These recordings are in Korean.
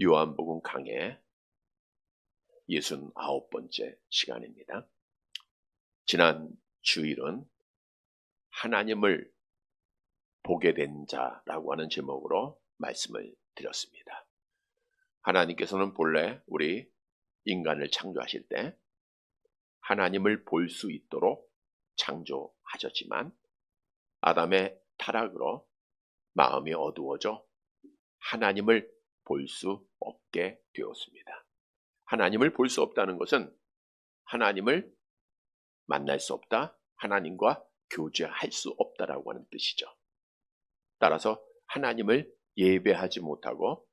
요한복음 강해 69번째 시간입니다. 지난 주일은 하나님을 보게 된 자라고 하는 제목으로 말씀을 드렸습니다. 하나님께서는 본래 우리 인간을 창조하실 때 하나님을 볼 수 있도록 창조하셨지만 아담의 타락으로 마음이 어두워져 하나님을 볼 수 없게 되었습니다. 하나님을 볼 수 없다는 것은 하나님을 만날 수 없다, 하나님과 교제할 수 없다라고 하는 뜻이죠. 따라서 하나님을 예배하지 못하고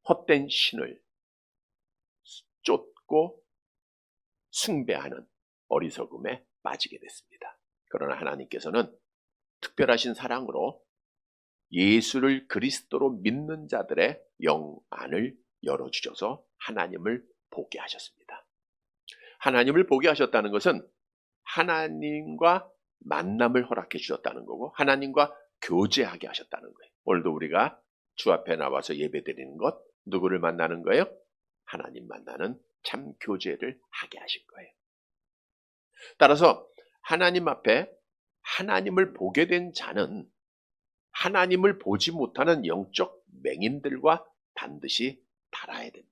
헛된 신을 쫓고 숭배하는 어리석음에 빠지게 됐습니다. 그러나 하나님께서는 특별하신 사랑으로 예수를 그리스도로 믿는 자들의 영안을 열어주셔서 하나님을 보게 하셨습니다. 하나님을 보게 하셨다는 것은 하나님과 만남을 허락해 주셨다는 거고 하나님과 교제하게 하셨다는 거예요. 오늘도 우리가 주 앞에 나와서 예배드리는 것, 누구를 만나는 거예요? 하나님 만나는 참 교제를 하게 하신 거예요. 따라서 하나님 앞에 하나님을 보게 된 자는 하나님을 보지 못하는 영적 맹인들과 반드시 달라야 됩니다.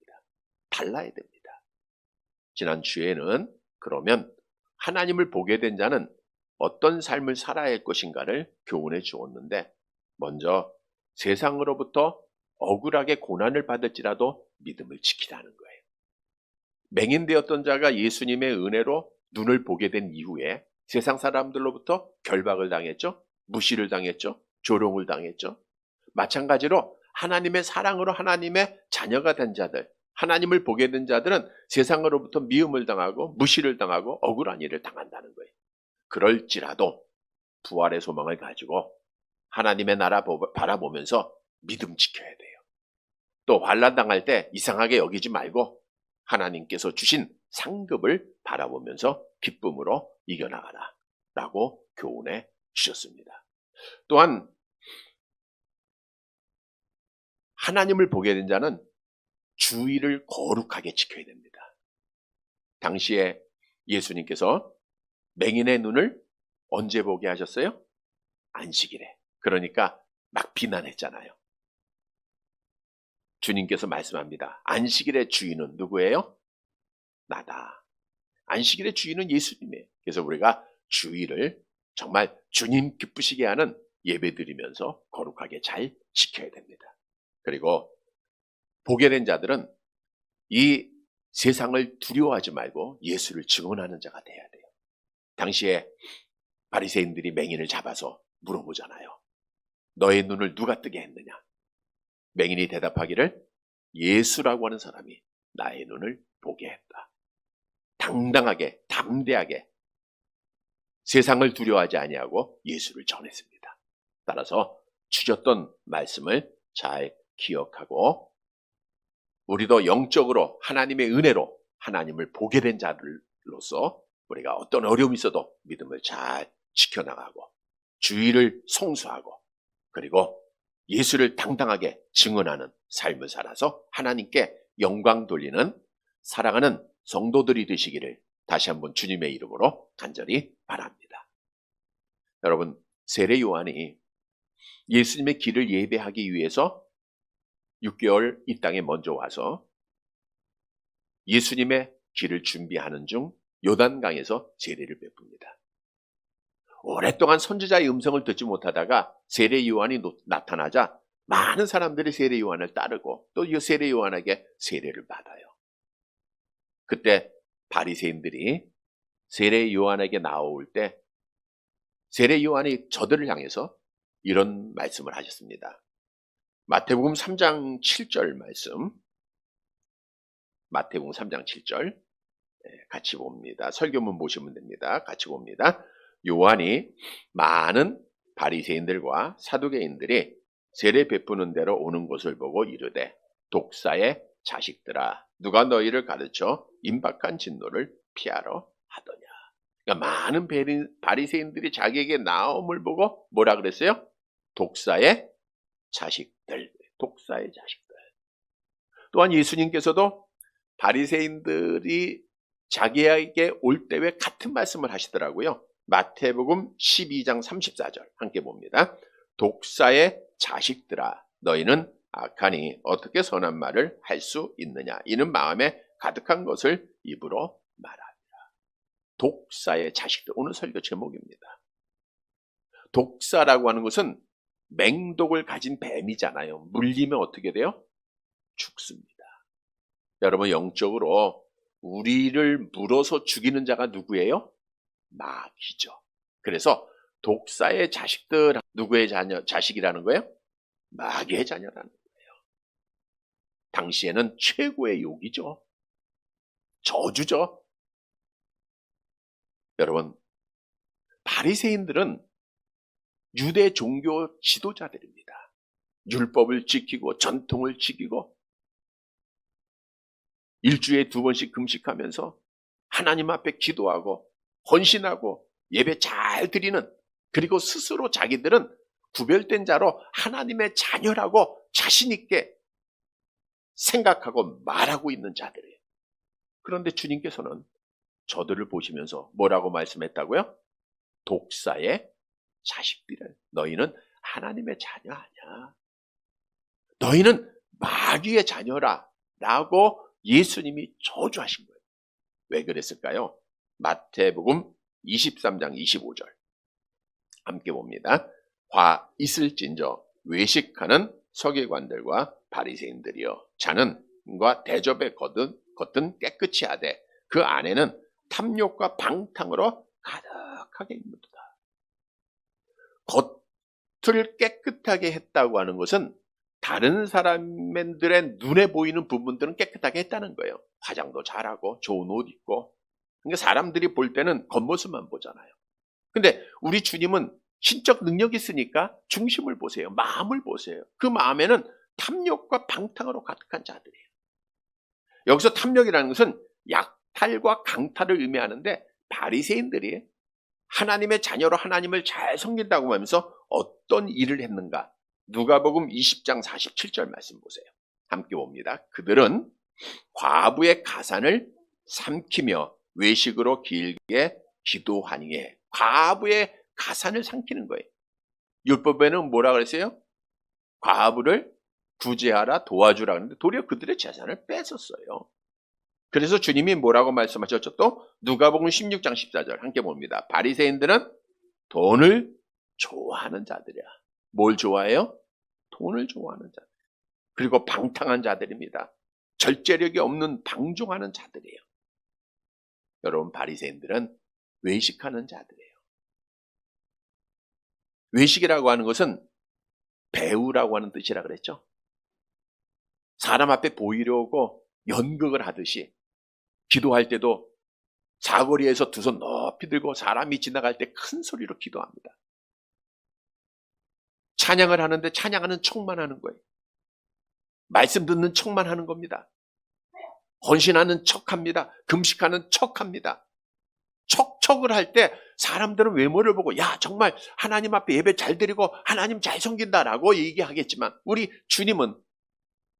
지난 주에는 그러면 하나님을 보게 된 자는 어떤 삶을 살아야 할 것인가를 교훈해 주었는데, 먼저 세상으로부터 억울하게 고난을 받을지라도 믿음을 지키라는 거예요. 맹인되었던 자가 예수님의 은혜로 눈을 보게 된 이후에 세상 사람들로부터 결박을 당했죠. 무시를 당했죠. 조롱을 당했죠. 마찬가지로 하나님의 사랑으로 하나님의 자녀가 된 자들, 하나님을 보게 된 자들은 세상으로부터 미움을 당하고 무시를 당하고 억울한 일을 당한다는 거예요. 그럴지라도 부활의 소망을 가지고 하나님의 나라 바라보면서 믿음 지켜야 돼요. 또 환난 당할 때 이상하게 여기지 말고 하나님께서 주신 상급을 바라보면서 기쁨으로 이겨나가라 라고 교훈해 주셨습니다. 또한 하나님을 보게 된 자는 주의를 거룩하게 지켜야 됩니다. 당시에 예수님께서 맹인의 눈을 언제 보게 하셨어요? 안식일에. 그러니까 막 비난했잖아요. 주님께서 말씀합니다. 안식일의 주인은 누구예요? 나다. 안식일의 주인은 예수님이에요. 그래서 우리가 주의를 정말 주님 기쁘시게 하는 예배드리면서 거룩하게 잘 지켜야 됩니다. 그리고 보게 된 자들은 이 세상을 두려워하지 말고 예수를 증언하는 자가 돼야 돼요. 당시에 바리새인들이 맹인을 잡아서 물어보잖아요. 너의 눈을 누가 뜨게 했느냐? 맹인이 대답하기를 예수라고 하는 사람이 나의 눈을 보게 했다. 당당하게, 담대하게 세상을 두려워하지 아니하고 예수를 전했습니다. 따라서 주셨던 말씀을 잘 기억하고 우리도 영적으로 하나님의 은혜로 하나님을 보게 된 자들로서 우리가 어떤 어려움이 있어도 믿음을 잘 지켜나가고 주의를 송수하고 그리고 예수를 당당하게 증언하는 삶을 살아서 하나님께 영광 돌리는 사랑하는 성도들이 되시기를 다시 한번 주님의 이름으로 간절히 바랍니다. 여러분, 세례 요한이 예수님의 길을 예배하기 위해서 6개월 이 땅에 먼저 와서 예수님의 길을 준비하는 중 요단강에서 세례를 베풉니다. 오랫동안 선지자의 음성을 듣지 못하다가 세례 요한이 나타나자 많은 사람들이 세례 요한을 따르고 또 이 세례 요한에게 세례를 받아요. 그때 바리새인들이 세례 요한에게 나올 때 세례 요한이 저들을 향해서 이런 말씀을 하셨습니다. 마태복음 3장 7절 말씀, 마태복음 3장 7절 같이 봅니다. 설교문 보시면 됩니다. 같이 봅니다. 요한이 많은 바리새인들과 사두개인들이 세례 베푸는 대로 오는 것을 보고 이르되 독사의 자식들아 누가 너희를 가르쳐 임박한 진노를 피하러 하더냐. 그러니까 많은 바리새인들이 자기에게 나옴을 보고 뭐라 그랬어요? 독사의 자식들. 또한 예수님께서도 바리새인들이 자기에게 올 때 왜 같은 말씀을 하시더라고요. 마태복음 12장 34절 함께 봅니다. 독사의 자식들아, 너희는 악하니 어떻게 선한 말을 할 수 있느냐? 이는 마음에 가득한 것을 입으로 말하리라. 독사의 자식들, 오늘 설교 제목입니다. 독사라고 하는 것은 맹독을 가진 뱀이잖아요. 물리면 어떻게 돼요? 죽습니다. 여러분, 영적으로 우리를 물어서 죽이는 자가 누구예요? 마귀죠. 그래서 독사의 자식들, 누구의 자식이라는 거예요? 마귀의 자녀라는 거예요. 당시에는 최고의 욕이죠. 저주죠. 여러분, 바리새인들은 유대 종교 지도자들입니다. 율법을 지키고 전통을 지키고 일주일에 2번씩 금식하면서 하나님 앞에 기도하고 헌신하고 예배 잘 드리는, 그리고 스스로 자기들은 구별된 자로 하나님의 자녀라고 자신 있게 생각하고 말하고 있는 자들이에요. 그런데 주님께서는 저들을 보시면서 뭐라고 말씀했다고요? 독사의 자식들을, 너희는 하나님의 자녀 아니야. 너희는 마귀의 자녀라 라고 예수님이 저주하신 거예요. 왜 그랬을까요? 마태복음 23장 25절 함께 봅니다. 화 있을진저 외식하는 서기관들과 바리새인들이여, 자는과 대접의 겉은 깨끗이 하되 그 안에는 탐욕과 방탕으로 가득하게 있는도다. 겉을 깨끗하게 했다고 하는 것은 다른 사람들의 눈에 보이는 부분들은 깨끗하게 했다는 거예요. 화장도 잘하고 좋은 옷 입고. 그러니까 사람들이 볼 때는 겉모습만 보잖아요. 근데 우리 주님은 신적 능력이 있으니까 중심을 보세요. 마음을 보세요. 그 마음에는 탐욕과 방탕으로 가득한 자들이에요. 여기서 탐욕이라는 것은 약탈과 강탈을 의미하는데, 바리새인들이 하나님의 자녀로 하나님을 잘 섬긴다고 하면서 어떤 일을 했는가? 누가복음 20장 47절 말씀 보세요. 함께 봅니다. 그들은 과부의 가산을 삼키며 외식으로 길게 기도하니에, 과부의 가산을 삼키는 거예요. 율법에는 뭐라 그랬어요? 과부를 구제하라, 도와주라 하는데 도리어 그들의 재산을 뺏었어요. 그래서 주님이 뭐라고 말씀하셨죠? 또 누가복음 16장 14절 함께 봅니다. 바리새인들은 돈을 좋아하는 자들이야. 뭘 좋아해요? 돈을 좋아하는 자들. 그리고 방탕한 자들입니다. 절제력이 없는 방종하는 자들이에요. 여러분, 바리새인들은 외식하는 자들이에요. 외식이라고 하는 것은 배우라고 하는 뜻이라 그랬죠. 사람 앞에 보이려고 연극을 하듯이 기도할 때도 사거리에서 두 손 높이 들고 사람이 지나갈 때 큰 소리로 기도합니다. 찬양을 하는데 찬양하는 척만 하는 거예요. 말씀 듣는 척만 하는 겁니다. 헌신하는 척합니다. 금식하는 척합니다. 척척을 할 때 사람들은 외모를 보고 야, 정말 하나님 앞에 예배 잘 드리고 하나님 잘 섬긴다라고 얘기하겠지만, 우리 주님은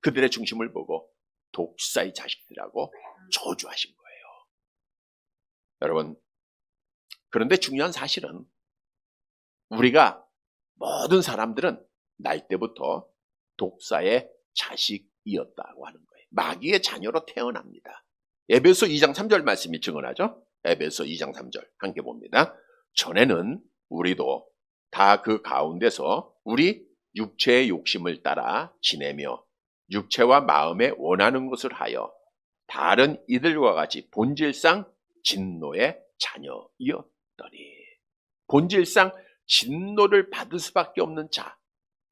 그들의 중심을 보고 독사의 자식들이라고 저주하신 거예요. 여러분, 그런데 중요한 사실은 우리가 모든 사람들은 날 때부터 독사의 자식이었다고 하는 거예요. 마귀의 자녀로 태어납니다. 에베소 2장 3절 말씀이 증언하죠. 에베소 2장 3절 함께 봅니다. 전에는 우리도 다 그 가운데서 우리 육체의 욕심을 따라 지내며 육체와 마음에 원하는 것을 하여 다른 이들과 같이 본질상 진노의 자녀이었더니, 본질상 진노를 받을 수밖에 없는 자,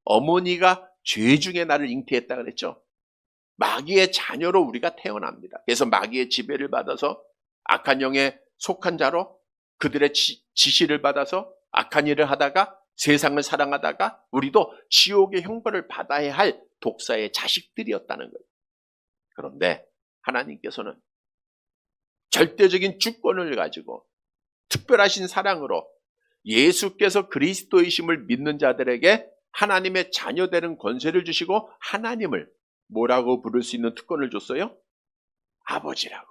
어머니가 죄 중에 나를 잉태했다 그랬죠. 마귀의 자녀로 우리가 태어납니다. 그래서 마귀의 지배를 받아서 악한 영에 속한 자로 그들의 지시를 받아서 악한 일을 하다가 세상을 사랑하다가 우리도 지옥의 형벌을 받아야 할 독사의 자식들이었다는 거예요. 그런데 하나님께서는 절대적인 주권을 가지고 특별하신 사랑으로 예수께서 그리스도이심을 믿는 자들에게 하나님의 자녀되는 권세를 주시고 하나님을 뭐라고 부를 수 있는 특권을 줬어요? 아버지라고.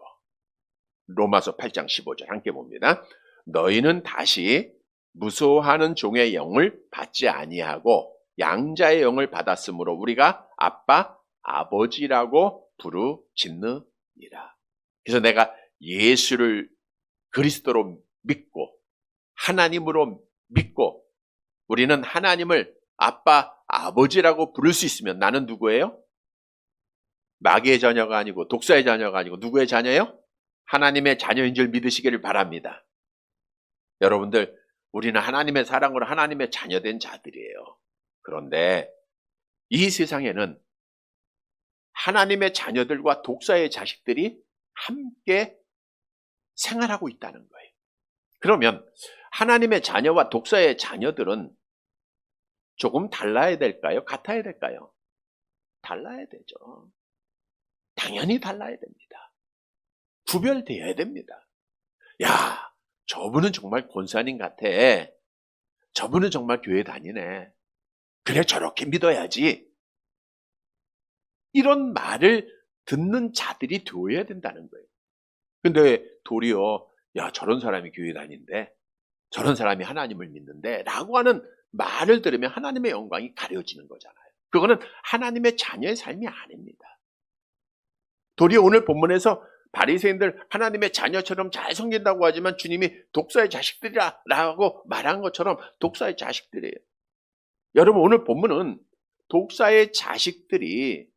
로마서 8장 15절 함께 봅니다. 너희는 다시 무소하는 종의 영을 받지 아니하고 양자의 영을 받았으므로 우리가 아빠, 아버지라고 부르짖느니라. 그래서 내가 예수를 그리스도로 믿고 하나님으로 믿고 우리는 하나님을 아빠, 아버지라고 부를 수 있으면 나는 누구예요? 마귀의 자녀가 아니고 독사의 자녀가 아니고 누구의 자녀예요? 하나님의 자녀인 줄 믿으시기를 바랍니다. 여러분들, 우리는 하나님의 사랑으로 하나님의 자녀된 자들이에요. 그런데 이 세상에는 하나님의 자녀들과 독사의 자식들이 함께 생활하고 있다는 거예요. 그러면 하나님의 자녀와 독사의 자녀들은 조금 달라야 될까요? 같아야 될까요? 달라야 되죠. 당연히 달라야 됩니다. 구별되어야 됩니다. 야, 저분은 정말 권사님 같아. 저분은 정말 교회 다니네. 그래, 저렇게 믿어야지. 이런 말을 듣는 자들이 되어야 된다는 거예요. 근데 도리어 야, 저런 사람이 교회 다닌대. 저런 사람이 하나님을 믿는데 라고 하는 말을 들으면 하나님의 영광이 가려지는 거잖아요. 그거는 하나님의 자녀의 삶이 아닙니다. 도리어 오늘 본문에서 바리새인들 하나님의 자녀처럼 잘 섬긴다고 하지만 주님이 독사의 자식들이라고 말한 것처럼 독사의 자식들이에요. 여러분, 오늘 본문은 독사의 자식들이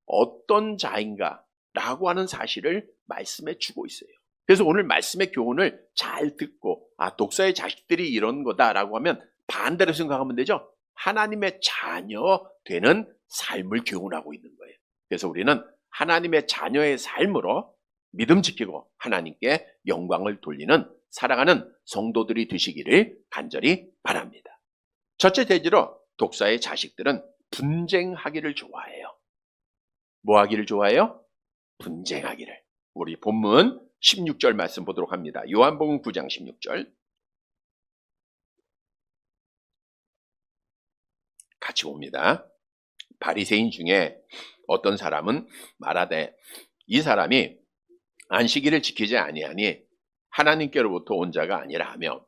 어떤 자인가라고 하는 사실을 말씀해 주고 있어요. 그래서 오늘 말씀의 교훈을 잘 듣고 독사의 자식들이 이런 거다라고 하면 반대로 생각하면 되죠. 하나님의 자녀 되는 삶을 교훈하고 있는 거예요. 그래서 우리는 하나님의 자녀의 삶으로 믿음 지키고 하나님께 영광을 돌리는 살아가는 성도들이 되시기를 간절히 바랍니다. 첫째 대지로 독사의 자식들은 분쟁하기를 좋아해요. 뭐 하기를 좋아해요? 분쟁하기를. 우리 본문 16절 말씀 보도록 합니다. 요한복음 9장 16절. 같이 봅니다. 바리새인 중에 어떤 사람은 말하되 이 사람이 안식일을 지키지 아니하니 하나님께로부터 온 자가 아니라 하며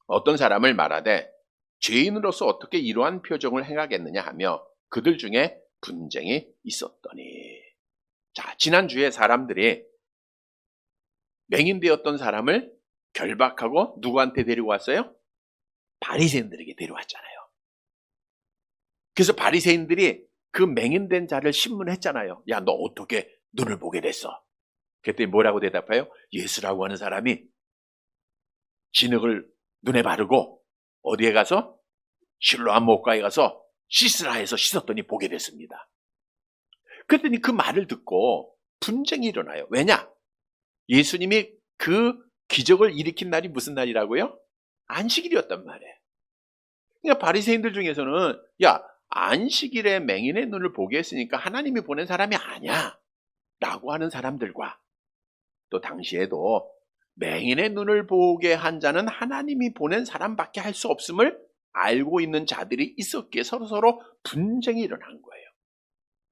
어떤 사람을 말하되 죄인으로서 어떻게 이러한 표정을 행하겠느냐 하며 그들 중에 분쟁이 있었더니. 자, 지난주에 사람들이 맹인되었던 사람을 결박하고 누구한테 데리고 왔어요? 바리새인들에게 데려왔잖아요. 그래서 바리새인들이 그 맹인된 자를 신문했잖아요. 야, 너 어떻게 눈을 보게 됐어? 그랬더니 뭐라고 대답해요? 예수라고 하는 사람이 진흙을 눈에 바르고 어디에 가서? 실로암 목가에 가서 씻으라 해서 씻었더니 보게 됐습니다. 그랬더니 그 말을 듣고 분쟁이 일어나요. 왜냐? 예수님이 그 기적을 일으킨 날이 무슨 날이라고요? 안식일이었단 말이에요. 그러니까 바리새인들 중에서는 야, 안식일에 맹인의 눈을 보게 했으니까 하나님이 보낸 사람이 아니야 라고 하는 사람들과 또 당시에도 맹인의 눈을 보게 한 자는 하나님이 보낸 사람밖에 할 수 없음을 알고 있는 자들이 있었기에 서로 분쟁이 일어난 거예요.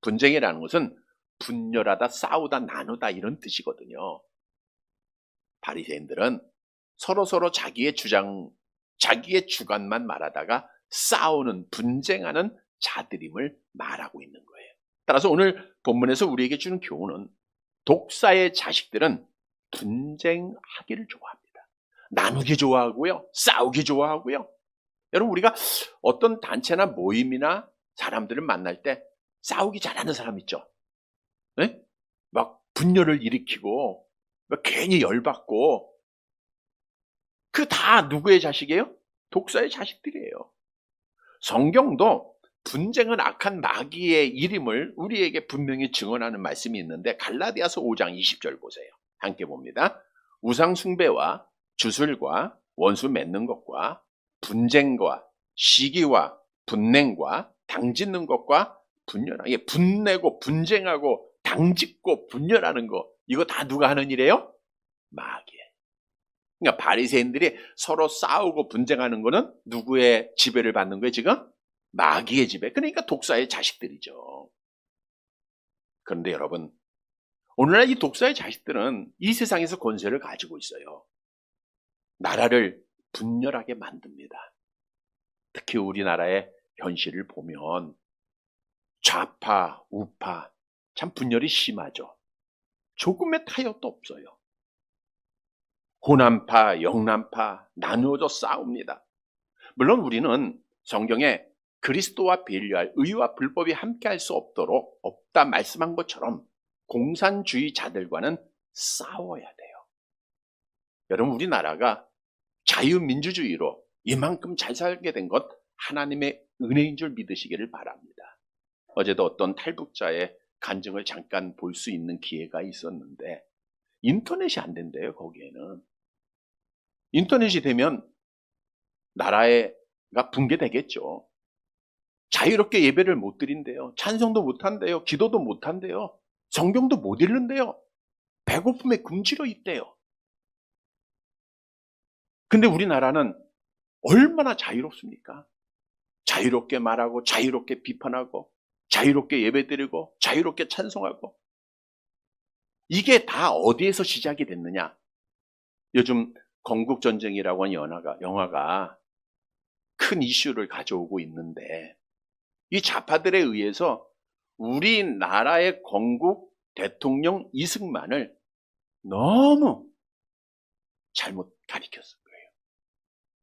분쟁이라는 것은 분열하다, 싸우다, 나누다 이런 뜻이거든요. 바리새인들은 서로 자기의 주장, 자기의 주관만 말하다가 싸우는, 분쟁하는 자들임을 말하고 있는 거예요. 따라서 오늘 본문에서 우리에게 주는 교훈은 독사의 자식들은 분쟁하기를 좋아합니다. 나누기 좋아하고요. 싸우기 좋아하고요. 여러분, 우리가 어떤 단체나 모임이나 사람들을 만날 때 싸우기 잘하는 사람 있죠? 네? 막 분열을 일으키고 막 괜히 열받고 그 다 누구의 자식이에요? 독사의 자식들이에요. 성경도 분쟁은 악한 마귀의 일임을 우리에게 분명히 증언하는 말씀이 있는데 갈라디아서 5장 20절 보세요. 함께 봅니다. 우상 숭배와 주술과 원수 맺는 것과 분쟁과 시기와 분냉과 당짓는 것과 분열하게 분내고 분쟁하고 당짓고 분열하는 거 이거 다 누가 하는 일이에요? 마귀예요. 그러니까 바리새인들이 서로 싸우고 분쟁하는 거는 누구의 지배를 받는 거예요 지금? 마귀의 지배. 그러니까 독사의 자식들이죠. 그런데 여러분, 오늘날 이 독사의 자식들은 이 세상에서 권세를 가지고 있어요. 나라를 분열하게 만듭니다. 특히 우리나라의 현실을 보면 좌파, 우파 참 분열이 심하죠. 조금의 타협도 없어요. 호남파, 영남파 나누어져 싸웁니다. 물론 우리는 성경에 그리스도와 배려할 의와 불법이 함께할 수 없다 말씀한 것처럼 공산주의자들과는 싸워야 돼요. 여러분, 우리나라가 자유민주주의로 이만큼 잘 살게 된 것 하나님의 은혜인 줄 믿으시기를 바랍니다. 어제도 어떤 탈북자의 간증을 잠깐 볼 수 있는 기회가 있었는데 인터넷이 안 된대요. 거기에는. 인터넷이 되면 나라가 붕괴되겠죠. 자유롭게 예배를 못 드린대요. 찬송도 못 한대요. 기도도 못 한대요. 성경도 못 읽는데요. 배고픔에 굶주려 있대요. 근데 우리나라는 얼마나 자유롭습니까? 자유롭게 말하고 자유롭게 비판하고 자유롭게 예배드리고 자유롭게 찬송하고. 이게 다 어디에서 시작이 됐느냐? 요즘 건국전쟁이라고 하는 영화가 큰 이슈를 가져오고 있는데 이 좌파들에 의해서 우리나라의 건국 대통령 이승만을 너무 잘못 가리켰을 거예요.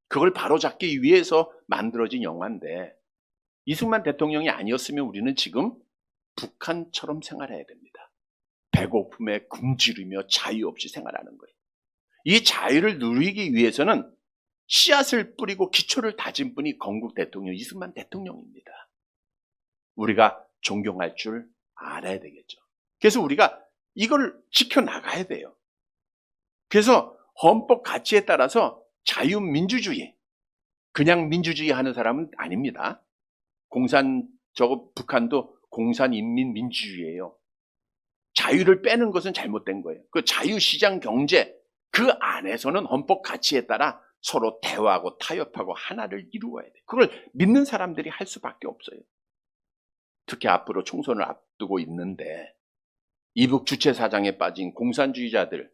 그걸 바로잡기 위해서 만들어진 영화인데 이승만 대통령이 아니었으면 우리는 지금 북한처럼 생활해야 됩니다. 배고픔에 굶주리며 자유 없이 생활하는 거예요. 이 자유를 누리기 위해서는 씨앗을 뿌리고 기초를 다진 분이 건국 대통령 이승만 대통령입니다. 우리가 존경할 줄 알아야 되겠죠. 그래서 우리가 이걸 지켜나가야 돼요. 그래서 헌법 가치에 따라서 자유민주주의, 그냥 민주주의 하는 사람은 아닙니다. 북한도 공산인민민주주의예요. 자유를 빼는 것은 잘못된 거예요. 그 자유시장 경제, 그 안에서는 헌법 가치에 따라 서로 대화하고 타협하고 하나를 이루어야 돼요. 그걸 믿는 사람들이 할 수밖에 없어요. 특히 앞으로 총선을 앞두고 있는데 이북 주체사장에 빠진 공산주의자들,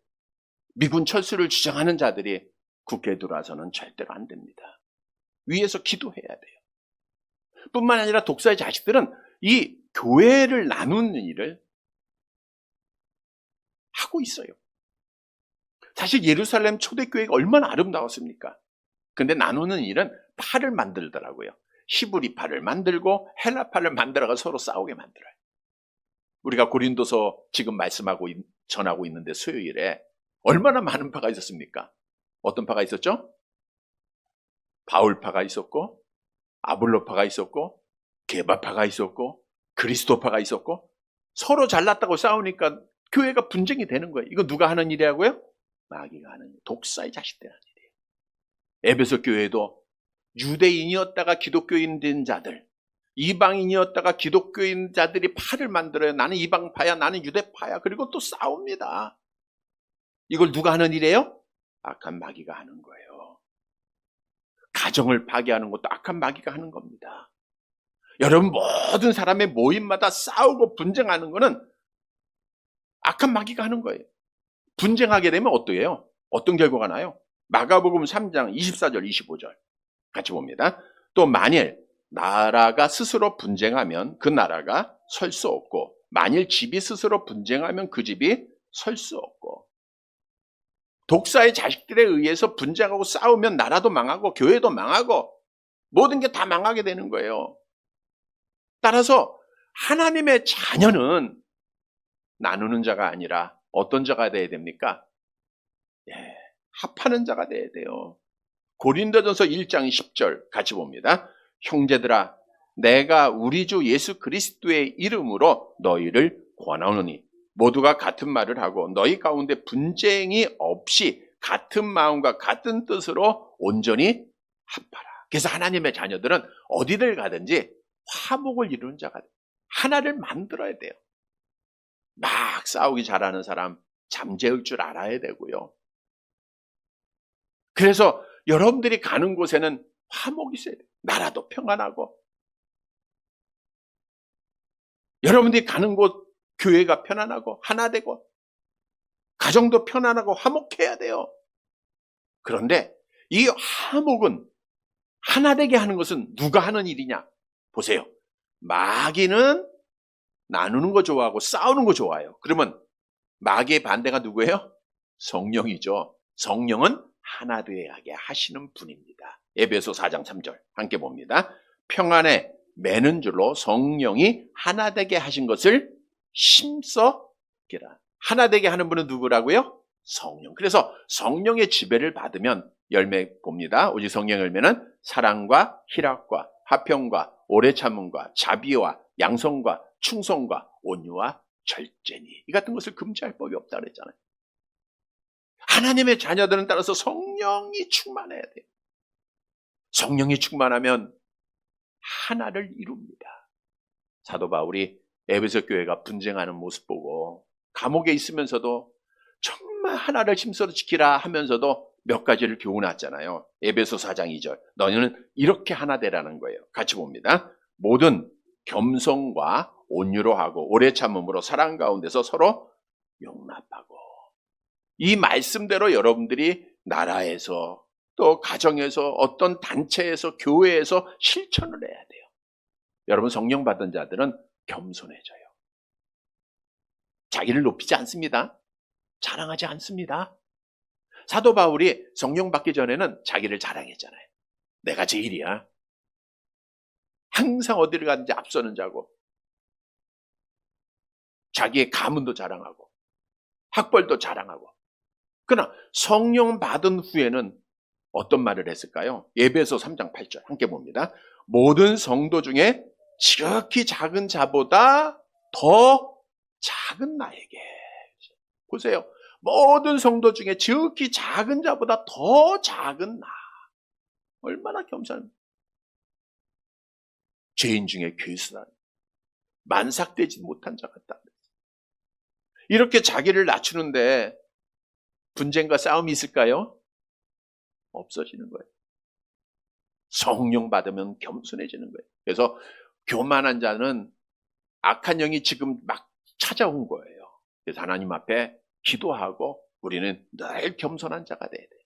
미군 철수를 주장하는 자들이 국회에 들어와서는 절대로 안 됩니다. 위에서 기도해야 돼요. 뿐만 아니라 독사의 자식들은 이 교회를 나누는 일을 하고 있어요. 사실 예루살렘 초대교회가 얼마나 아름다웠습니까? 근데 나누는 일은 파를 만들더라고요. 히브리파를 만들고 헬라파를 만들어가 서로 싸우게 만들어요. 우리가 고린도서 지금 전하고 있는데 수요일에 얼마나 많은 파가 있었습니까? 어떤 파가 있었죠? 바울파가 있었고 아볼로파가 있었고 게바파가 있었고 그리스도파가 있었고 서로 잘났다고 싸우니까 교회가 분쟁이 되는 거예요. 이거 누가 하는 일이라고요? 마귀가 하는 일, 독사의 자식들이 하는 일이에요. 에베소 교회도 유대인이었다가 기독교인 된 자들, 이방인이었다가 기독교인 자들이 파를 만들어요. 나는 이방파야, 나는 유대파야. 그리고 또 싸웁니다. 이걸 누가 하는 일이에요? 악한 마귀가 하는 거예요. 가정을 파괴하는 것도 악한 마귀가 하는 겁니다. 여러분, 모든 사람의 모임마다 싸우고 분쟁하는 거는 악한 마귀가 하는 거예요. 분쟁하게 되면 어떠해요? 어떤 결과가 나요? 마가복음 3장 24절 25절 같이 봅니다. 또 만일 나라가 스스로 분쟁하면 그 나라가 설 수 없고 만일 집이 스스로 분쟁하면 그 집이 설 수 없고. 독사의 자식들에 의해서 분쟁하고 싸우면 나라도 망하고 교회도 망하고 모든 게 다 망하게 되는 거예요. 따라서 하나님의 자녀는 나누는 자가 아니라 어떤 자가 돼야 됩니까? 합하는 자가 돼야 돼요. 고린도전서 1장 10절 같이 봅니다. 형제들아, 내가 우리 주 예수 그리스도의 이름으로 너희를 권하노니 모두가 같은 말을 하고 너희 가운데 분쟁이 없이 같은 마음과 같은 뜻으로 온전히 합하라. 그래서 하나님의 자녀들은 어디를 가든지 화목을 이루는 자가 돼요. 하나를 만들어야 돼요. 막 싸우기 잘하는 사람 잠재울 줄 알아야 되고요. 그래서 여러분들이 가는 곳에는 화목이 있어야 돼요. 나라도 평안하고. 여러분들이 가는 곳 교회가 편안하고 하나 되고 가정도 편안하고 화목해야 돼요. 그런데 이 화목은 하나 되게 하는 것은 누가 하는 일이냐? 보세요. 마귀는 나누는 거 좋아하고 싸우는 거 좋아해요. 그러면 마귀의 반대가 누구예요? 성령이죠. 성령은 하나 되게 하시는 분입니다. 에베소 4장 3절 함께 봅니다. 평안에 매는 줄로 성령이 하나 되게 하신 것을 힘써 깨라. 하나 되게 하는 분은 누구라고요? 성령. 그래서 성령의 지배를 받으면 열매 봅니다. 오직 성령 열매는 사랑과 희락과 화평과 오래 참음과 자비와 양성과 충성과 온유와 절제니 이 같은 것을 금지할 법이 없다 그랬잖아요. 하나님의 자녀들은 따라서 성령이 충만해야 돼요. 성령이 충만하면 하나를 이룹니다. 사도 바울이 에베소 교회가 분쟁하는 모습 보고 감옥에 있으면서도 정말 하나를 힘써 지키라 하면서도 몇 가지를 교훈했잖아요. 에베소 4장 2절 너희는 이렇게 하나 되라는 거예요. 같이 봅니다. 모든 겸손과 온유로 하고 오래 참음으로 사랑 가운데서 서로 용납하고 이 말씀대로 여러분들이 나라에서 또 가정에서 어떤 단체에서 교회에서 실천을 해야 돼요. 여러분 성령 받은 자들은 겸손해져요. 자기를 높이지 않습니다. 자랑하지 않습니다. 사도 바울이 성령 받기 전에는 자기를 자랑했잖아요. 내가 제일이야. 항상 어디를 가든지 앞서는 자고 자기의 가문도 자랑하고 학벌도 자랑하고 그러나 성령 받은 후에는 어떤 말을 했을까요? 에베소 3장 8절 함께 봅니다. 모든 성도 중에 지극히 작은 자보다 더 작은 나에게 보세요. 모든 성도 중에 지극히 작은 자보다 더 작은 나 얼마나 겸손합니까? 죄인 중에 괴수다. 만삭되지 못한 자 같다. 이렇게 자기를 낮추는데 분쟁과 싸움이 있을까요? 없어지는 거예요. 성령 받으면 겸손해지는 거예요. 그래서 교만한 자는 악한 영이 지금 막 찾아온 거예요. 그래서 하나님 앞에 기도하고 우리는 늘 겸손한 자가 돼야 돼요.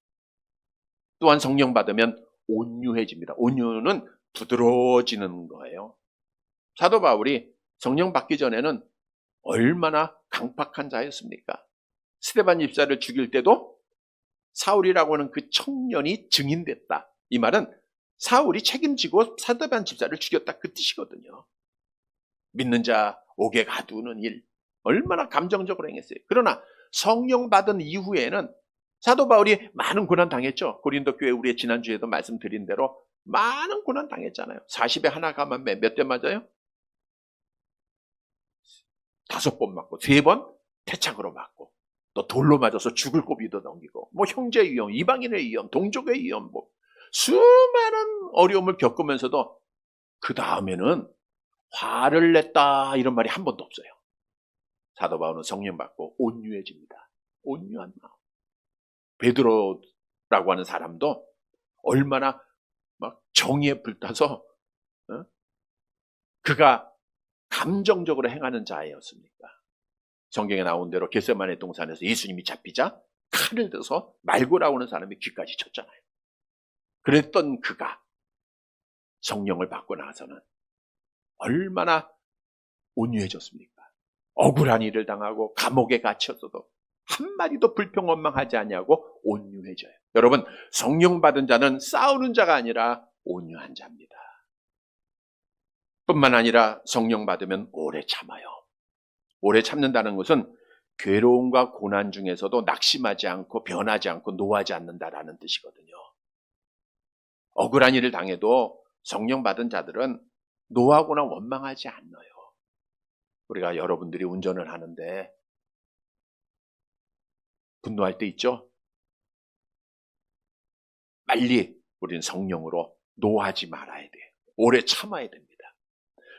또한 성령 받으면 온유해집니다. 온유는 부드러워지는 거예요. 사도 바울이 성령 받기 전에는 얼마나 강팍한 자였습니까? 스데반 집사를 죽일 때도 사울이라고 하는 그 청년이 증인됐다. 이 말은 사울이 책임지고 스데반 집사를 죽였다 그 뜻이거든요. 믿는 자 옥에 가두는 일 얼마나 감정적으로 행했어요. 그러나 성령 받은 이후에는 사도 바울이 많은 고난 당했죠. 고린도 교회 우리의 지난주에도 말씀드린 대로 많은 고난 당했잖아요. 40에 하나 가면 몇 대 맞아요? 5번 맞고 3번 태착으로 맞고 또 돌로 맞아서 죽을 고비도 넘기고 뭐 형제의 위험, 이방인의 위험, 동족의 위험 뭐 수많은 어려움을 겪으면서도 그 다음에는 화를 냈다 이런 말이 한 번도 없어요. 사도 바울은 성령 받고 온유해집니다. 온유한 마음. 베드로라고 하는 사람도 얼마나 막 정의에 불타서 그가 감정적으로 행하는 자였습니까? 성경에 나온 대로 겟세마네 동산에서 예수님이 잡히자 칼을 들어서 말고라고 하는 사람이 귀까지 쳤잖아요. 그랬던 그가 성령을 받고 나서는 얼마나 온유해졌습니까? 억울한 일을 당하고 감옥에 갇혔어도 한마디도 불평원망하지 않냐고 온유해져요. 여러분 성령 받은 자는 싸우는 자가 아니라 온유한 자입니다. 뿐만 아니라 성령 받으면 오래 참아요. 오래 참는다는 것은 괴로움과 고난 중에서도 낙심하지 않고 변하지 않고 노하지 않는다라는 뜻이거든요. 억울한 일을 당해도 성령 받은 자들은 노하거나 원망하지 않아요. 우리가 여러분들이 운전을 하는데 분노할 때 있죠? 빨리 우리는 성령으로 노하지 말아야 돼요. 오래 참아야 됩니다.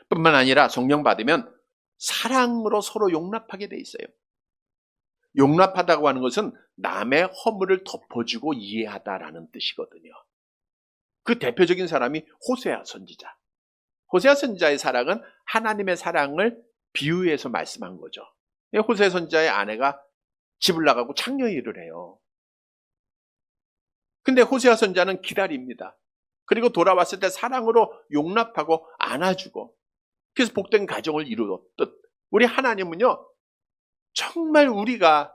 뿐만 아니라 성령 받으면 사랑으로 서로 용납하게 돼 있어요. 용납하다고 하는 것은 남의 허물을 덮어주고 이해하다라는 뜻이거든요. 그 대표적인 사람이 호세아 선지자. 호세아 선지자의 사랑은 하나님의 사랑을 비유해서 말씀한 거죠. 호세 선지자의 아내가 집을 나가고 창녀 일을 해요. 근데 호세아 선지자는 기다립니다. 그리고 돌아왔을 때 사랑으로 용납하고 안아주고, 그래서 복된 가정을 이루었듯 우리 하나님은요, 정말 우리가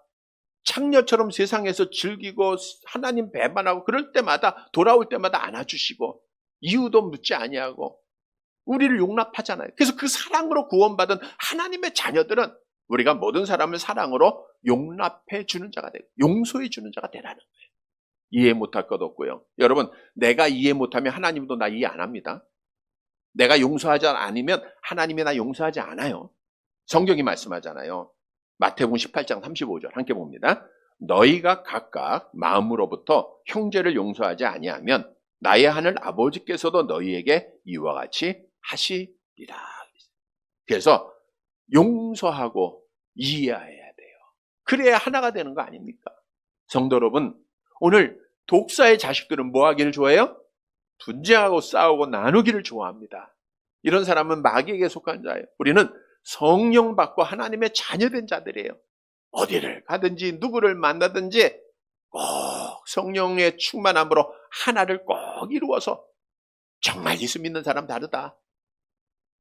창녀처럼 세상에서 즐기고 하나님 배반하고 그럴 때마다, 돌아올 때마다 안아주시고 이유도 묻지 아니하고 우리를 용납하잖아요. 그래서 그 사랑으로 구원받은 하나님의 자녀들은 우리가 모든 사람을 사랑으로 용납해 주는 자가 되고 용서해 주는 자가 되라는 거예요. 이해 못할 것 없고요. 여러분, 내가 이해 못하면 하나님도 나 이해 안 합니다. 내가 용서하지 않으면 하나님이 나 용서하지 않아요. 성경이 말씀하잖아요. 마태복음 18장 35절 함께 봅니다. 너희가 각각 마음으로부터 형제를 용서하지 아니하면 나의 하늘 아버지께서도 너희에게 이와 같이 하시리라. 그래서 용서하고 이해해야 돼요. 그래야 하나가 되는 거 아닙니까? 성도 여러분, 오늘 독사의 자식들은 뭐 하기를 좋아해요? 분쟁하고 싸우고 나누기를 좋아합니다. 이런 사람은 마귀에게 속한 자예요. 우리는 성령 받고 하나님의 자녀된 자들이에요. 어디를 가든지 누구를 만나든지 꼭 성령의 충만함으로 하나를 꼭 이루어서 정말 예수 믿는 사람 다르다.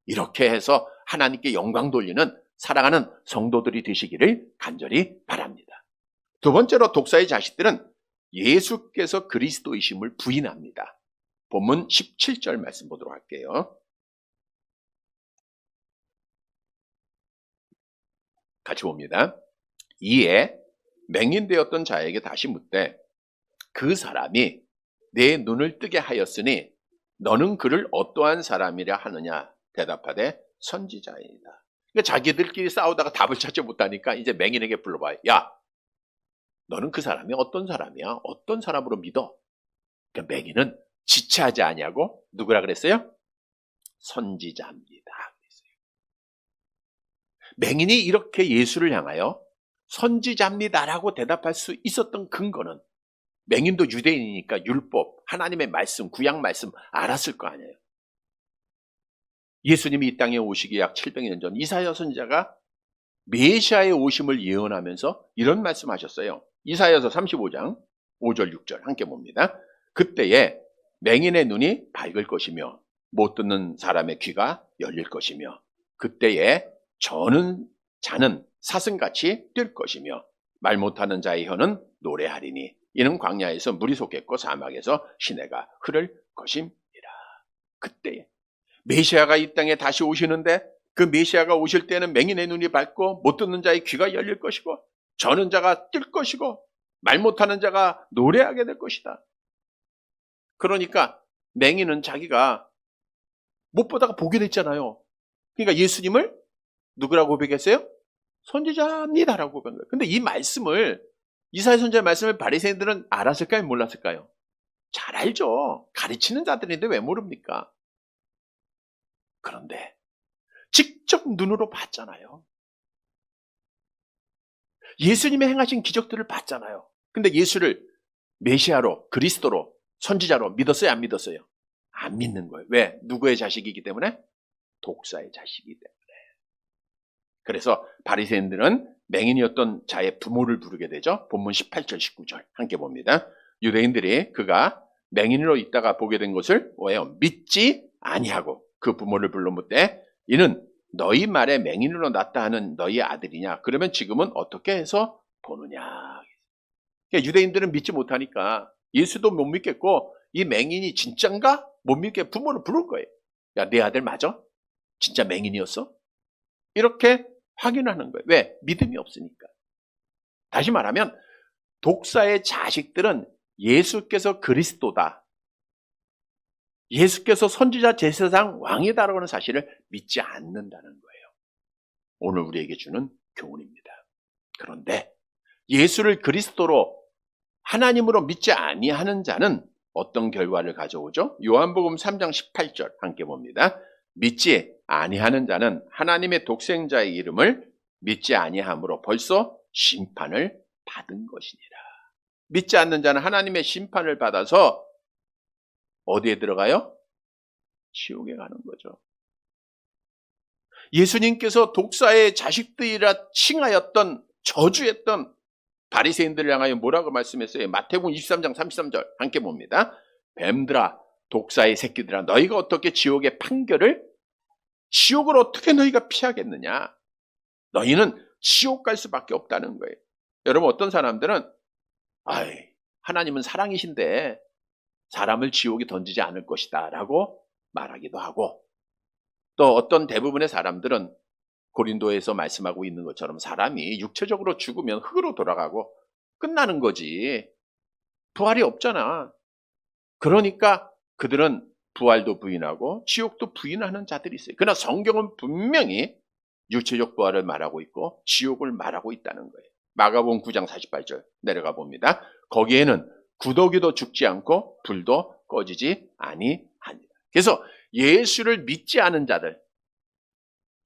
이렇게 해서 하나님께 영광 돌리는 사랑하는 성도들이 되시기를 간절히 바랍니다. 두 번째로 독사의 자식들은 예수께서 그리스도이심을 부인합니다. 본문 17절 말씀 보도록 할게요. 같이 봅니다. 이에 맹인되었던 자에게 다시 묻되 그 사람이 내 눈을 뜨게 하였으니 너는 그를 어떠한 사람이라 하느냐 대답하되 선지자이다. 그러니까 자기들끼리 싸우다가 답을 찾지 못하니까 이제 맹인에게 불러봐요. 야, 너는 그 사람이 어떤 사람이야? 어떤 사람으로 믿어? 그러니까 맹인은 지체하지 아니하고 누구라 그랬어요? 선지자입니다. 맹인이 이렇게 예수를 향하여 선지자입니다라고 대답할 수 있었던 근거는 맹인도 유대인이니까 율법, 하나님의 말씀, 구약 말씀 알았을 거 아니에요. 예수님이 이 땅에 오시기 약 700년 전 이사야 선지자가 메시아의 오심을 예언하면서 이런 말씀하셨어요. 이사야서 35장 5절 6절 함께 봅니다. 그때에 맹인의 눈이 밝을 것이며 못 듣는 사람의 귀가 열릴 것이며 그때에 저는 자는 사슴같이 뛸 것이며 말 못하는 자의 혀는 노래하리니 이는 광야에서 물이 솟겠고 사막에서 시내가 흐를 것임이라. 그때에 메시아가 이 땅에 다시 오시는데 그 메시아가 오실 때는 맹인의 눈이 밝고 못 듣는 자의 귀가 열릴 것이고 저는 자가 뛸 것이고 말 못하는 자가 노래하게 될 것이다. 그러니까 맹인은 자기가 못 보다가 보게 됐잖아요. 그러니까 예수님을 누구라고 고백했어요? 선지자입니다라고 고백한 거예요. 근데 이 말씀을 이사야 선지자의 말씀을 바리새인들은 알았을까요? 몰랐을까요? 잘 알죠. 가르치는 자들인데 왜 모릅니까? 그런데 직접 눈으로 봤잖아요. 예수님의 행하신 기적들을 봤잖아요. 근데 예수를 메시아로, 그리스도로, 선지자로 믿었어요? 안 믿었어요? 안 믿는 거예요. 왜? 누구의 자식이기 때문에? 독사의 자식이기 때문에. 그래서 바리새인들은 맹인이었던 자의 부모를 부르게 되죠. 본문 18절, 19절 함께 봅니다. 유대인들이 그가 맹인으로 있다가 보게 된 것을 왜요? 믿지 아니하고 그 부모를 불러 묻되 이는 너희 말에 맹인으로 났다 하는 너희 아들이냐? 그러면 지금은 어떻게 해서 보느냐? 그러니까 유대인들은 믿지 못하니까 예수도 못 믿겠고 이 맹인이 진짠가? 못 믿게 부모를 부를 거예요. 야, 내 아들 맞아? 진짜 맹인이었어? 이렇게 확인하는 거예요. 왜? 믿음이 없으니까. 다시 말하면 독사의 자식들은 예수께서 그리스도다. 예수께서 선지자 제사장 왕이다라고 하는 사실을 믿지 않는다는 거예요. 오늘 우리에게 주는 교훈입니다. 그런데 예수를 그리스도로 하나님으로 믿지 아니하는 자는 어떤 결과를 가져오죠? 요한복음 3장 18절 함께 봅니다. 믿지 아니하는 자는 하나님의 독생자의 이름을 믿지 아니함으로 벌써 심판을 받은 것이니라. 믿지 않는 자는 하나님의 심판을 받아서 어디에 들어가요? 지옥에 가는 거죠. 예수님께서 독사의 자식들이라 칭하였던, 저주했던 바리새인들을 향하여 뭐라고 말씀했어요? 마태복음 23장 33절 함께 봅니다. 뱀들아, 독사의 새끼들아, 너희가 어떻게 지옥의 판결을, 지옥을 어떻게 너희가 피하겠느냐? 너희는 지옥 갈 수밖에 없다는 거예요. 여러분, 어떤 사람들은 하나님은 사랑이신데 사람을 지옥에 던지지 않을 것이다 라고 말하기도 하고, 또 어떤 대부분의 사람들은 고린도에서 말씀하고 있는 것처럼 사람이 육체적으로 죽으면 흙으로 돌아가고 끝나는 거지 부활이 없잖아. 그러니까 그들은 부활도 부인하고 지옥도 부인하는 자들이 있어요. 그러나 성경은 분명히 육체적 부활을 말하고 있고 지옥을 말하고 있다는 거예요. 마가복음 9장 48절 내려가 봅니다. 거기에는 구더기도 죽지 않고 불도 꺼지지 아니하니라. 그래서 예수를 믿지 않은 자들,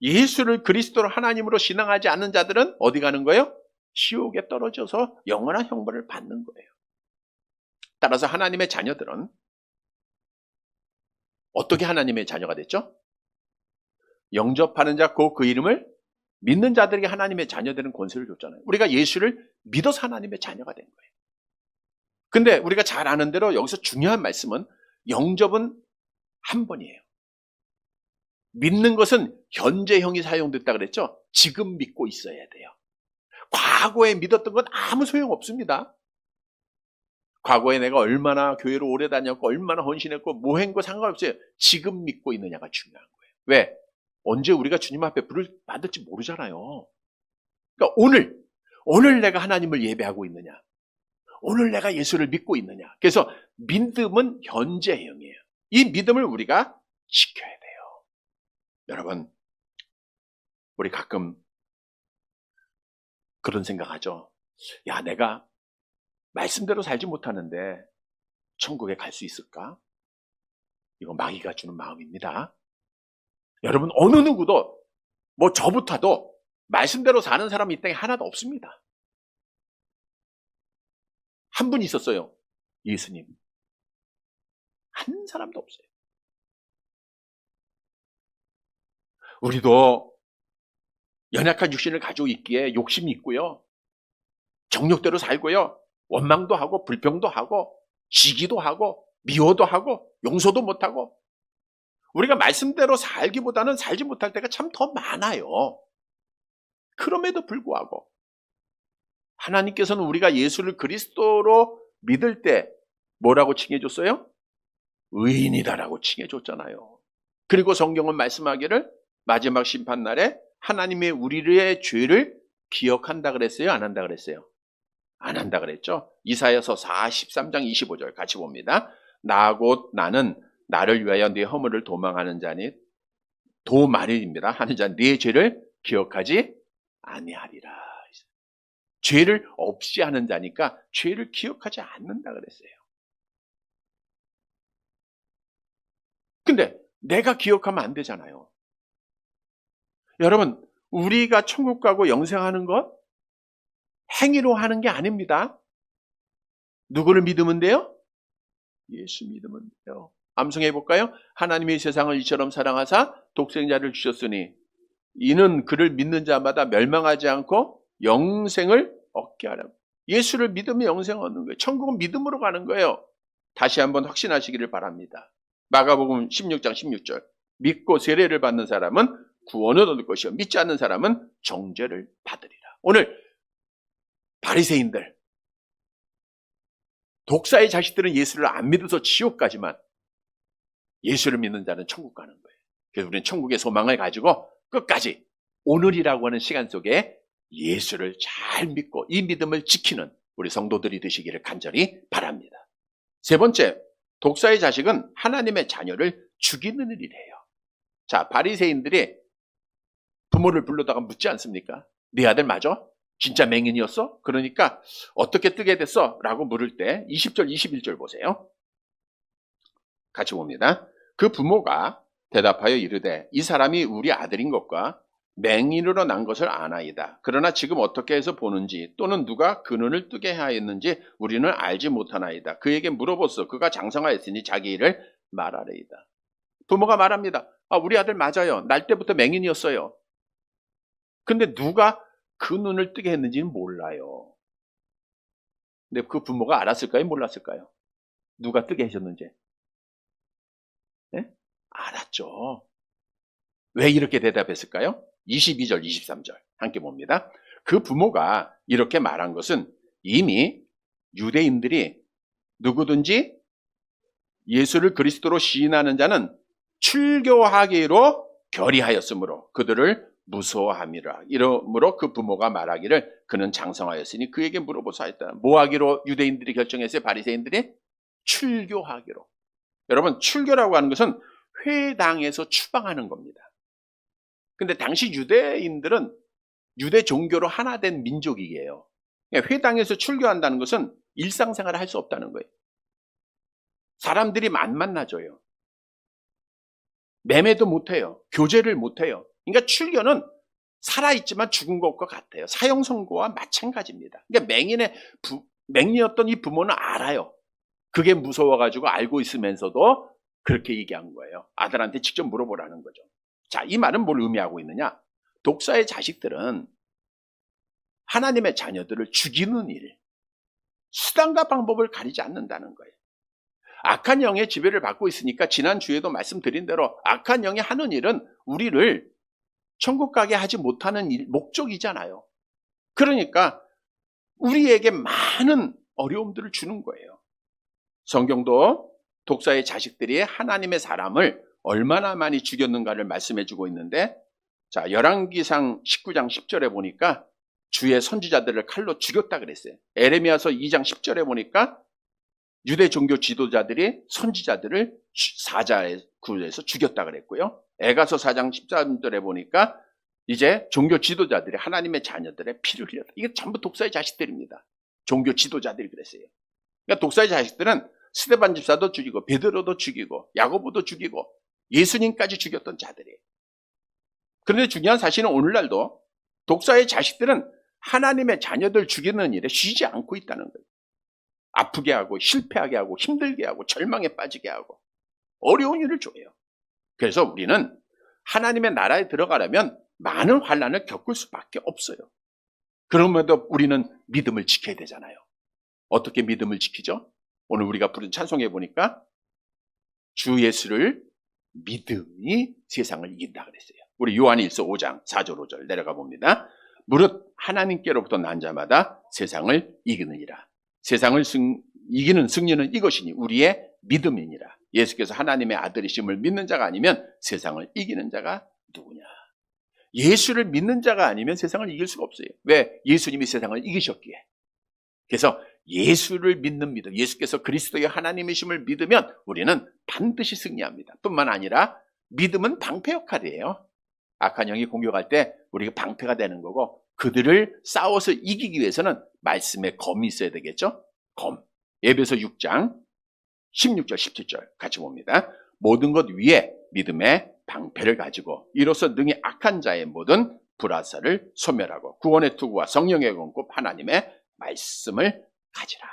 예수를 그리스도로 하나님으로 신앙하지 않는 자들은 어디 가는 거예요? 지옥에 떨어져서 영원한 형벌을 받는 거예요. 따라서 하나님의 자녀들은 어떻게 하나님의 자녀가 됐죠? 영접하는 자, 그 이름을 믿는 자들에게 하나님의 자녀되는 권세를 줬잖아요. 우리가 예수를 믿어서 하나님의 자녀가 된 거예요. 근데 우리가 잘 아는 대로 여기서 중요한 말씀은 영접은 한 번이에요. 믿는 것은 현재형이 사용됐다 그랬죠? 지금 믿고 있어야 돼요. 과거에 믿었던 건 아무 소용없습니다. 과거에 내가 얼마나 교회로 오래 다녔고 얼마나 헌신했고 뭐 한 거 상관없어요. 지금 믿고 있느냐가 중요한 거예요. 왜? 언제 우리가 주님 앞에 부를 받을지 모르잖아요. 그러니까 오늘 내가 하나님을 예배하고 있느냐, 오늘 내가 예수를 믿고 있느냐. 그래서 믿음은 현재형이에요. 이 믿음을 우리가 지켜야 돼요. 여러분, 우리 가끔 그런 생각하죠. 야, 내가 말씀대로 살지 못하는데 천국에 갈 수 있을까? 이거 마귀가 주는 마음입니다. 여러분, 어느 누구도 뭐 저부터도 말씀대로 사는 사람이 이 땅에 하나도 없습니다. 한 분 있었어요. 예수님. 한 사람도 없어요. 우리도 연약한 육신을 가지고 있기에 욕심이 있고요. 정욕대로 살고요. 원망도 하고 불평도 하고 시기도 하고 미워도 하고 용서도 못하고, 우리가 말씀대로 살기보다는 살지 못할 때가 참 더 많아요. 그럼에도 불구하고 하나님께서는 우리가 예수를 그리스도로 믿을 때 뭐라고 칭해줬어요? 의인이다라고 칭해줬잖아요. 그리고 성경은 말씀하기를 마지막 심판날에 하나님의 우리의 죄를 기억한다 그랬어요? 안 한다 그랬어요? 안 한다 그랬죠? 이사야서 43장 25절 같이 봅니다. 나 곧 나는 나를 위하여 네 허물을 도망하는 자니 도말입니다. 하는 자 네 죄를 기억하지 아니하리라. 죄를 없이 하는 자니까 죄를 기억하지 않는다 그랬어요. 근데 내가 기억하면 안 되잖아요. 여러분, 우리가 천국 가고 영생하는 것 행위로 하는 게 아닙니다. 누구를 믿으면 돼요? 예수 믿으면 돼요. 암송해 볼까요? 하나님이 세상을 이처럼 사랑하사 독생자를 주셨으니 이는 그를 믿는 자마다 멸망하지 않고 영생을 얻게 하라고. 예수를 믿으면 영생을 얻는 거예요. 천국은 믿음으로 가는 거예요. 다시 한번 확신하시기를 바랍니다. 마가복음 16장 16절. 믿고 세례를 받는 사람은 구원을 얻을 것이요 믿지 않는 사람은 정죄를 받으리라. 오늘 바리새인들, 독사의 자식들은 예수를 안 믿어서 지옥 가지만 예수를 믿는 자는 천국 가는 거예요. 그래서 우리는 천국의 소망을 가지고 끝까지 오늘이라고 하는 시간 속에 예수를 잘 믿고 이 믿음을 지키는 우리 성도들이 되시기를 간절히 바랍니다. 세 번째, 독사의 자식은 하나님의 자녀를 죽이는 일이래요. 자, 바리새인들이 부모를 불러다가 묻지 않습니까? 네 아들 맞아? 진짜 맹인이었어? 그러니까 어떻게 뜨게 됐어? 라고 물을 때 20절 21절 보세요. 같이 봅니다. 그 부모가 대답하여 이르되 이 사람이 우리 아들인 것과 맹인으로 난 것을 아나이다. 그러나 지금 어떻게 해서 보는지 또는 누가 그 눈을 뜨게 하였는지 우리는 알지 못하나이다. 그에게 물어보소. 그가 장성하였으니 자기 일을 말하래이다. 부모가 말합니다. 우리 아들 맞아요. 날 때부터 맹인이었어요. 근데 누가 그 눈을 뜨게 했는지는 몰라요. 근데 그 부모가 알았을까요? 몰랐을까요? 누가 뜨게 하셨는지. 네? 알았죠. 왜 이렇게 대답했을까요? 22절, 23절 함께 봅니다. 그 부모가 이렇게 말한 것은 이미 유대인들이 누구든지 예수를 그리스도로 시인하는 자는 출교하기로 결의하였으므로 그들을 무서워함이라. 이러므로 그 부모가 말하기를 그는 장성하였으니 그에게 물어보사 했다. 뭐 하기로 유대인들이 결정했어요? 바리새인들이? 출교하기로. 여러분, 출교라고 하는 것은 회당에서 추방하는 겁니다. 근데 당시 유대인들은 유대 종교로 하나 된 민족이에요. 회당에서 출교한다는 것은 일상생활을 할 수 없다는 거예요. 사람들이 안 만나줘요. 매매도 못해요. 교제를 못해요. 그러니까 출교는 살아있지만 죽은 것과 같아요. 사형 선고와 마찬가지입니다. 그러니까 맹인이었던 이 부모는 알아요. 그게 무서워가지고 알고 있으면서도 그렇게 얘기한 거예요. 아들한테 직접 물어보라는 거죠. 자, 이 말은 뭘 의미하고 있느냐? 독사의 자식들은 하나님의 자녀들을 죽이는 일, 수단과 방법을 가리지 않는다는 거예요. 악한 영의 지배를 받고 있으니까 지난 주에도 말씀드린 대로 악한 영이 하는 일은 우리를 천국 가게 하지 못하는 목적이잖아요. 그러니까 우리에게 많은 어려움들을 주는 거예요. 성경도 독사의 자식들이 하나님의 사람을 얼마나 많이 죽였는가를 말씀해주고 있는데, 자, 열왕기상 19장 10절에 보니까 주의 선지자들을 칼로 죽였다 그랬어요. 에레미야서 2장 10절에 보니까 유대 종교 지도자들이 선지자들을 사자의 굴에서 죽였다 그랬고요. 에가서 4장 13절에 보니까 이제 종교 지도자들이 하나님의 자녀들의 피를 흘렸다. 이게 전부 독사의 자식들입니다. 종교 지도자들이 그랬어요. 그러니까 독사의 자식들은 스데반 집사도 죽이고 베드로도 죽이고 야고보도 죽이고 예수님까지 죽였던 자들이에요. 그런데 중요한 사실은 오늘날도 독사의 자식들은 하나님의 자녀들 죽이는 일에 쉬지 않고 있다는 거예요. 아프게 하고 실패하게 하고 힘들게 하고 절망에 빠지게 하고 어려운 일을 줘요. 그래서 우리는 하나님의 나라에 들어가려면 많은 환난을 겪을 수밖에 없어요. 그럼에도 우리는 믿음을 지켜야 되잖아요. 어떻게 믿음을 지키죠? 오늘 우리가 부른 찬송해 보니까 주 예수를 믿음이 세상을 이긴다 그랬어요. 우리 요한일서 5장 4절 5절 내려가 봅니다. 무릇 하나님께로부터 난 자마다 세상을 이기느니라. 세상을 이기는 승리는 이것이니 우리의 믿음이니라. 예수께서 하나님의 아들이심을 믿는 자가 아니면 세상을 이기는 자가 누구냐. 예수를 믿는 자가 아니면 세상을 이길 수가 없어요. 왜? 예수님이 세상을 이기셨기에. 그래서 예수를 믿는 믿음, 예수께서 그리스도의 하나님이심을 믿으면 우리는 반드시 승리합니다. 뿐만 아니라 믿음은 방패 역할이에요. 악한 영이 공격할 때 우리가 방패가 되는 거고, 그들을 싸워서 이기기 위해서는 말씀의 검이 있어야 되겠죠. 검. 에베소 6장 16절 17절 같이 봅니다. 모든 것 위에 믿음의 방패를 가지고 이로써 능히 악한 자의 모든 불화살을 소멸하고 구원의 투구와 성령의 권급 하나님의 말씀을 가지라.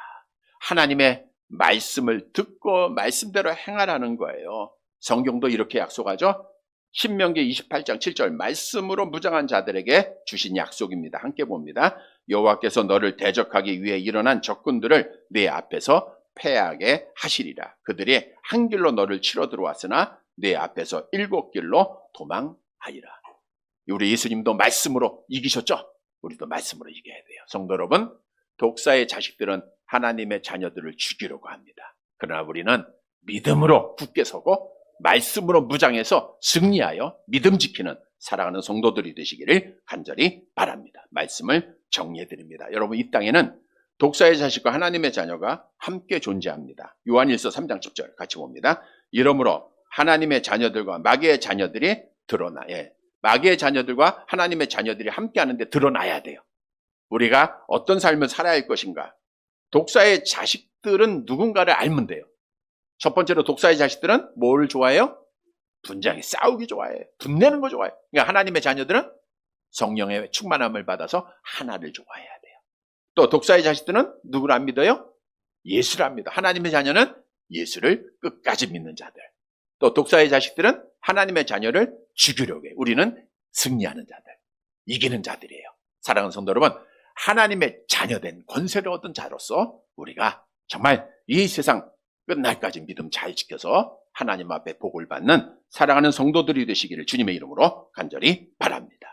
하나님의 말씀을 듣고 말씀대로 행하라는 거예요. 성경도 이렇게 약속하죠. 신명기 28장 7절 말씀으로 무장한 자들에게 주신 약속입니다. 함께 봅니다. 여호와께서 너를 대적하기 위해 일어난 적군들을 네 앞에서 패하게 하시리라. 그들이 한 길로 너를 치러 들어왔으나 네 앞에서 7길로 도망하리라. 우리 예수님도 말씀으로 이기셨죠? 우리도 말씀으로 이겨야 돼요. 성도 여러분, 독사의 자식들은 하나님의 자녀들을 죽이려고 합니다. 그러나 우리는 믿음으로 굳게 서고 말씀으로 무장해서 승리하여 믿음 지키는 사랑하는 성도들이 되시기를 간절히 바랍니다. 말씀을 정리해 드립니다. 여러분, 이 땅에는 독사의 자식과 하나님의 자녀가 함께 존재합니다. 요한일서 3장 10절 같이 봅니다. 이러므로 하나님의 자녀들과 마귀의 자녀들이 마귀의 자녀들과 하나님의 자녀들이 함께 하는데 드러나야 돼요. 우리가 어떤 삶을 살아야 할 것인가. 독사의 자식들은 누군가를 알면 돼요. 첫 번째로 독사의 자식들은 뭘 좋아해요? 분쟁이, 싸우기 좋아해요. 분내는 거 좋아해요. 그러니까 하나님의 자녀들은 성령의 충만함을 받아서 하나를 좋아해야 돼요. 또 독사의 자식들은 누구를 안 믿어요? 예수를 안 믿어. 하나님의 자녀는 예수를 끝까지 믿는 자들. 또 독사의 자식들은 하나님의 자녀를 죽이려고 해요. 우리는 승리하는 자들. 이기는 자들이에요. 사랑하는 성도 여러분, 하나님의 자녀된 권세를 얻은 자로서 우리가 정말 이 세상 끝날까지 믿음 잘 지켜서 하나님 앞에 복을 받는 사랑하는 성도들이 되시기를 주님의 이름으로 간절히 바랍니다.